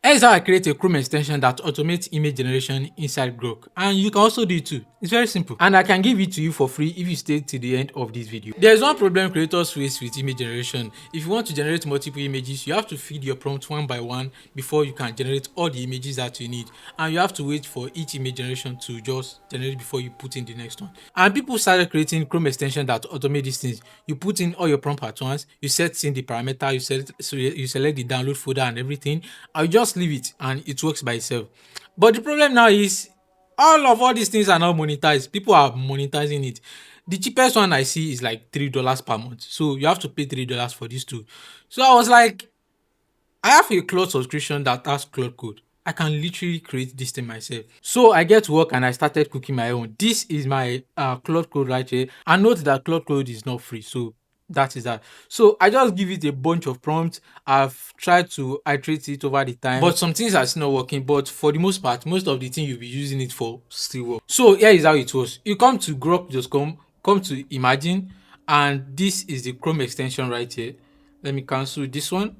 Here's how I create a Chrome extension that automates image generation inside Grok. And you can also do it too. It's very simple. And I can give it to you for free if you stay to the end of this video. There's one problem creators face with image generation. If you want to generate multiple images, you have to feed your prompt one by one before you can generate all the images that you need. And you have to wait for each image generation to just generate before you put in the next one. And people started creating Chrome extension that automate these things. You put in all your prompt at once, you set in the parameter, you select the download folder and everything, and you just leave it and it works by itself. But the problem now is all these things are not monetized. People are monetizing it. The cheapest one I see is like $3 per month. So you have to pay $3 for these two. So I was like, I have a cloud subscription that has cloud code. I can literally create this thing myself. So I get to work and I started cooking my own. This is my cloud code right here. And note that cloud code is not free. So that is that. So I just give it a bunch of prompts. I've tried to iterate it over the time, but some things are still not working. But for the most part, most of the things you'll be using it for still work. So here is how it was. You come to grok.com, come to imagine, and this is the Chrome extension right here. Let me cancel this one.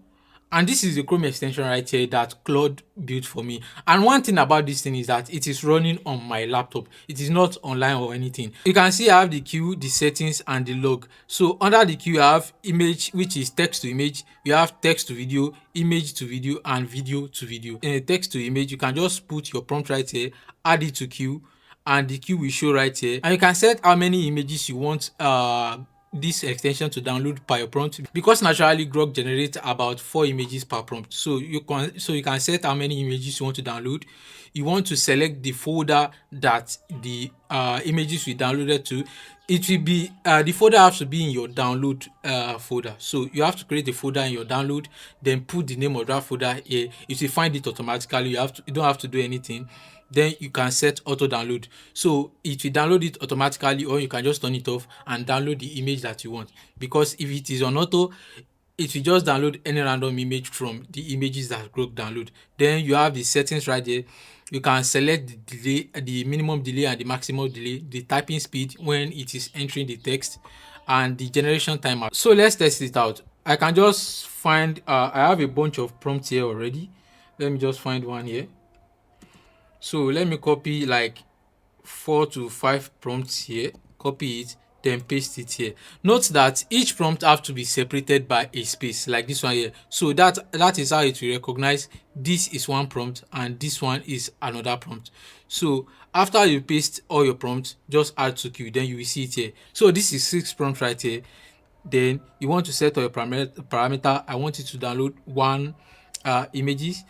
And this is the Chrome extension right here that Claude built for me. And one thing about this thing is that it is running on my laptop. It is not online or anything. You can see I have the queue, the settings, and the log. So under the queue, I have image, which is text to image. We have text to video, image to video, and video to video. In a text to image, you can just put your prompt right here, add it to queue, and the queue will show right here. And you can set how many images you want this extension to download per your prompt, because naturally Grok generates about 4 images per prompt. So you can set how many images you want to download. You want to select the folder that the images we downloaded to. It will be the folder has to be in your download folder. So you have to create a folder in your download, then put the name of that folder here. It will find it automatically. You don't have to do anything. Then you can set auto download, so it will download it automatically, or you can just turn it off and download the image that you want. Because if it is on auto, it will just download any random image from the images that Grok download. Then you have the settings right there. You can select the delay, the minimum delay and the maximum delay, the typing speed when it is entering the text, and the generation timer. So let's test it out. I can just find I have a bunch of prompts here already. Let me just find one here. So let me copy like 4 to 5 prompts here, copy it, then paste it here. Note that each prompt have to be separated by a space, like this one here. So that is how it will recognize this is one prompt and this one is another prompt. So after you paste all your prompts, just add to queue, then you will see it here. So this is 6 prompts right here. Then you want to set all your parameter. I want it to download 1 images.